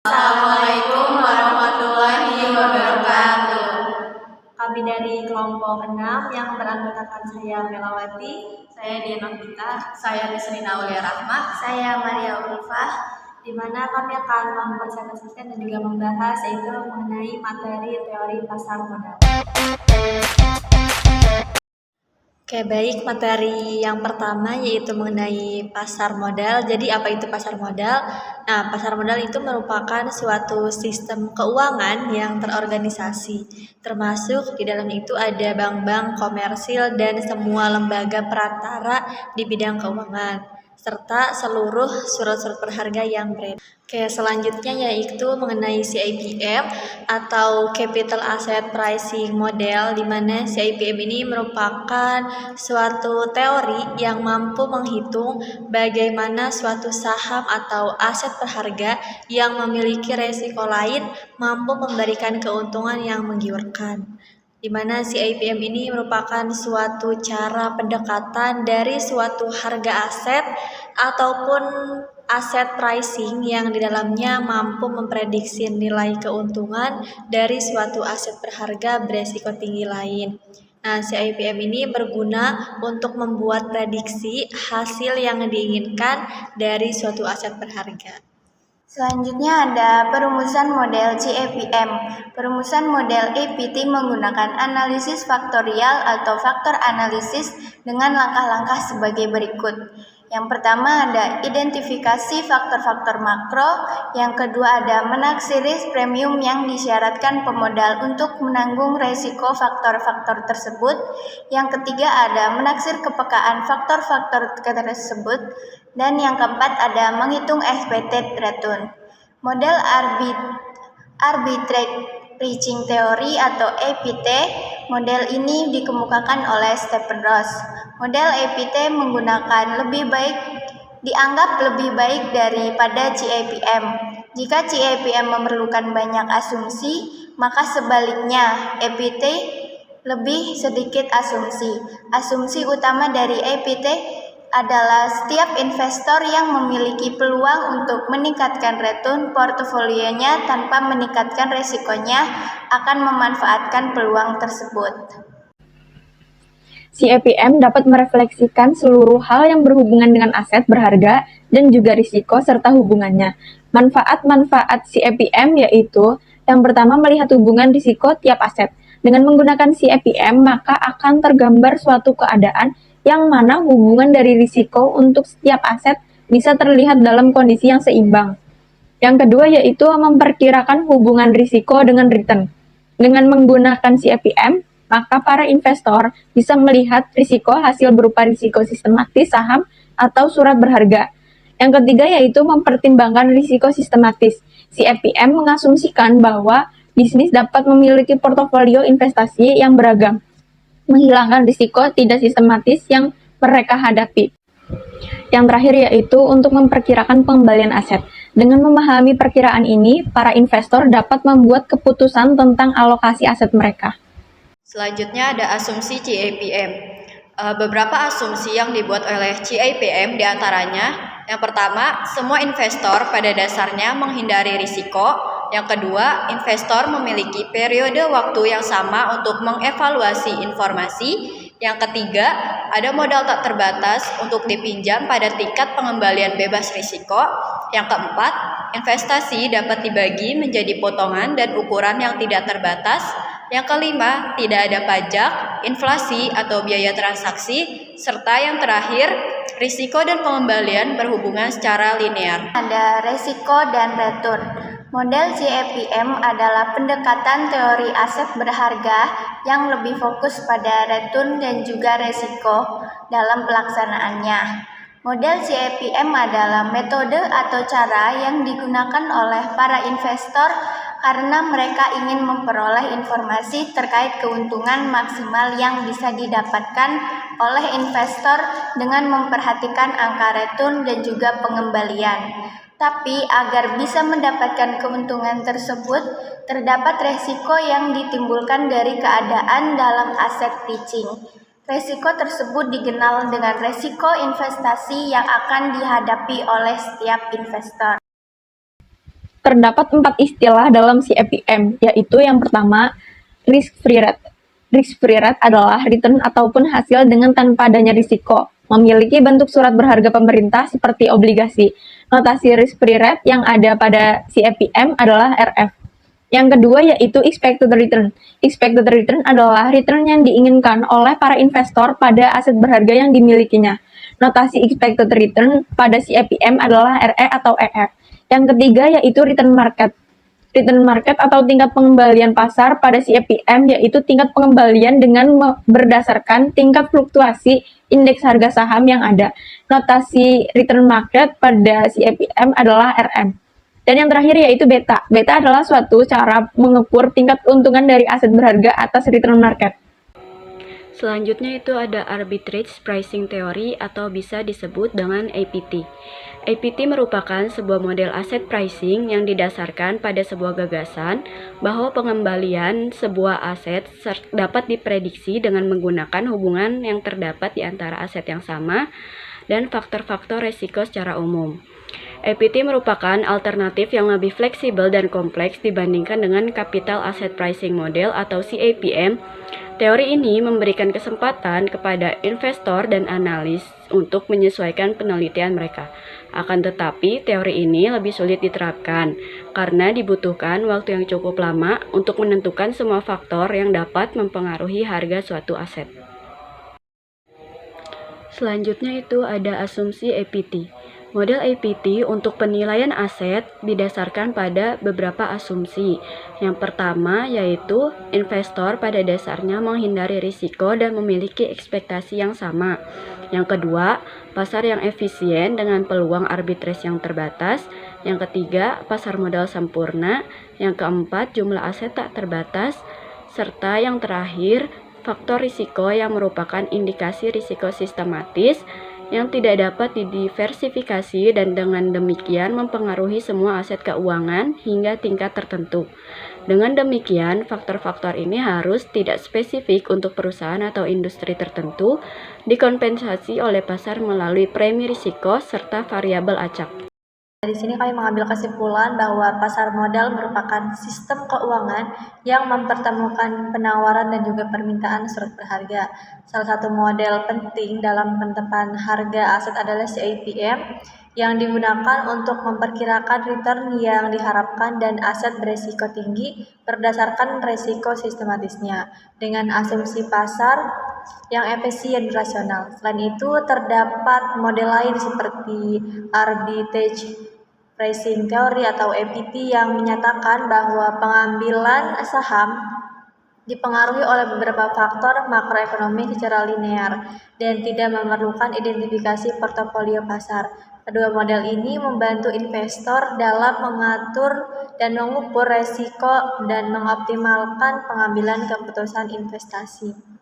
Assalamualaikum warahmatullahi wabarakatuh. Kami dari kelompok 6 yang beranggotakan saya Melawati, Saya Diana Vita, saya Desrina Aulia Rahma, saya Maria Ulfah, di mana kami akan mempresentasikan dan juga membahas yaitu mengenai materi teori pasar modal. Oke, baik. Materi yang pertama yaitu mengenai pasar modal. Jadi apa itu pasar modal? Nah, pasar modal itu merupakan suatu sistem keuangan yang terorganisasi. Termasuk di dalam itu ada bank-bank komersil dan semua lembaga perantara di bidang keuangan, serta seluruh surat-surat berharga yang beredar. Oke, selanjutnya yaitu mengenai CIPM atau Capital Asset Pricing Model, di mana CIPM ini merupakan suatu teori yang mampu menghitung bagaimana suatu saham atau aset berharga yang memiliki resiko lain mampu memberikan keuntungan yang menggiurkan. Di mana CIPM ini merupakan suatu cara pendekatan dari suatu harga aset ataupun aset pricing yang di dalamnya mampu memprediksi nilai keuntungan dari suatu aset berharga beresiko tinggi lain. Nah, CIPM ini berguna untuk membuat prediksi hasil yang diinginkan dari suatu aset berharga. Selanjutnya ada perumusan model CIPM. Perumusan model EPT menggunakan analisis faktorial atau faktor analisis dengan langkah-langkah sebagai berikut. Yang pertama ada identifikasi faktor-faktor makro, yang kedua ada menaksir risk premium yang disyaratkan pemodal untuk menanggung resiko faktor-faktor tersebut, yang ketiga ada menaksir kepekaan faktor-faktor tersebut, dan yang keempat ada menghitung expected return. Model arbitrage pricing theory atau APT, model ini dikemukakan oleh Stephen Ross. Model APT dianggap lebih baik daripada CIPM. Jika CIPM memerlukan banyak asumsi, maka sebaliknya APT lebih sedikit asumsi. Asumsi utama dari APT adalah setiap investor yang memiliki peluang untuk meningkatkan return portofolionya tanpa meningkatkan risikonya akan memanfaatkan peluang tersebut. CIPM dapat merefleksikan seluruh hal yang berhubungan dengan aset berharga dan juga risiko serta hubungannya. Manfaat-manfaat CIPM yaitu yang pertama melihat hubungan risiko tiap aset. Dengan menggunakan CIPM maka akan tergambar suatu keadaan yang mana hubungan dari risiko untuk setiap aset bisa terlihat dalam kondisi yang seimbang. Yang kedua yaitu memperkirakan hubungan risiko dengan return. Dengan menggunakan CIPM, maka para investor bisa melihat risiko hasil berupa risiko sistematis saham atau surat berharga. Yang ketiga yaitu mempertimbangkan risiko sistematis. CIPM mengasumsikan bahwa bisnis dapat memiliki portofolio investasi yang beragam, menghilangkan risiko tidak sistematis yang mereka hadapi. Yang terakhir yaitu untuk memperkirakan pengembalian aset. Dengan memahami perkiraan ini, para investor dapat membuat keputusan tentang alokasi aset mereka. Selanjutnya ada asumsi CIPM. Beberapa asumsi yang dibuat oleh CIPM diantaranya, yang pertama, semua investor pada dasarnya menghindari risiko. Yang kedua, investor memiliki periode waktu yang sama untuk mengevaluasi informasi. Yang ketiga, ada modal tak terbatas untuk dipinjam pada tingkat pengembalian bebas risiko. Yang keempat, investasi dapat dibagi menjadi potongan dan ukuran yang tidak terbatas. Yang kelima, tidak ada pajak, inflasi, atau biaya transaksi. Serta yang terakhir, risiko dan pengembalian berhubungan secara linear. Ada risiko dan return. Model CIPM adalah pendekatan teori aset berharga yang lebih fokus pada return dan juga risiko dalam pelaksanaannya. Model CIPM adalah metode atau cara yang digunakan oleh para investor karena mereka ingin memperoleh informasi terkait keuntungan maksimal yang bisa didapatkan oleh investor dengan memperhatikan angka return dan juga pengembalian. Tapi agar bisa mendapatkan keuntungan tersebut, terdapat resiko yang ditimbulkan dari keadaan dalam aset pitching. Resiko tersebut dikenal dengan resiko investasi yang akan dihadapi oleh setiap investor. Terdapat 4 istilah dalam CAPM, yaitu yang pertama, risk-free rate. Risk-free rate adalah return ataupun hasil dengan tanpa adanya risiko. Memiliki bentuk surat berharga pemerintah seperti obligasi. Notasi risk-free rate yang ada pada CAPM adalah RF. Yang kedua yaitu expected return. Expected return adalah return yang diinginkan oleh para investor pada aset berharga yang dimilikinya. Notasi expected return pada CAPM adalah RE atau EF. Yang ketiga yaitu return market. Return market atau tingkat pengembalian pasar pada CAPM yaitu tingkat pengembalian dengan berdasarkan tingkat fluktuasi indeks harga saham yang ada. Notasi return market pada CAPM adalah RM. Dan yang terakhir yaitu beta. Beta adalah suatu cara mengukur tingkat keuntungan dari aset berharga atas return market. Selanjutnya itu ada Arbitrage Pricing Theory atau bisa disebut dengan APT. APT merupakan sebuah model aset pricing yang didasarkan pada sebuah gagasan bahwa pengembalian sebuah aset dapat diprediksi dengan menggunakan hubungan yang terdapat di antara aset yang sama dan faktor-faktor resiko secara umum. APT merupakan alternatif yang lebih fleksibel dan kompleks dibandingkan dengan Capital Asset Pricing Model atau CAPM. Teori ini memberikan kesempatan kepada investor dan analis untuk menyesuaikan penelitian mereka. Akan tetapi, teori ini lebih sulit diterapkan karena dibutuhkan waktu yang cukup lama untuk menentukan semua faktor yang dapat mempengaruhi harga suatu aset. Selanjutnya itu ada asumsi APT. Model APT untuk penilaian aset didasarkan pada beberapa asumsi. Yang pertama yaitu investor pada dasarnya menghindari risiko dan memiliki ekspektasi yang sama. Yang kedua, pasar yang efisien dengan peluang arbitrase yang terbatas. Yang ketiga, pasar modal sempurna. Yang keempat, jumlah aset tak terbatas. Serta yang terakhir, faktor risiko yang merupakan indikasi risiko sistematis yang tidak dapat didiversifikasi dan dengan demikian mempengaruhi semua aset keuangan hingga tingkat tertentu. Dengan demikian, faktor-faktor ini harus tidak spesifik untuk perusahaan atau industri tertentu, dikompensasi oleh pasar melalui premi risiko serta variabel acak. Di sini kami mengambil kesimpulan bahwa pasar modal merupakan sistem keuangan yang mempertemukan penawaran dan juga permintaan surat berharga. Salah satu model penting dalam penetapan harga aset adalah CAPM yang digunakan untuk memperkirakan return yang diharapkan dan aset beresiko tinggi berdasarkan resiko sistematisnya dengan asumsi pasar yang efisien dan rasional. Selain itu, terdapat model lain seperti Arbitrage Pricing Theory atau APT yang menyatakan bahwa pengambilan saham dipengaruhi oleh beberapa faktor makroekonomi secara linear dan tidak memerlukan identifikasi portofolio pasar. Kedua model ini membantu investor dalam mengatur dan mengukur resiko dan mengoptimalkan pengambilan keputusan investasi.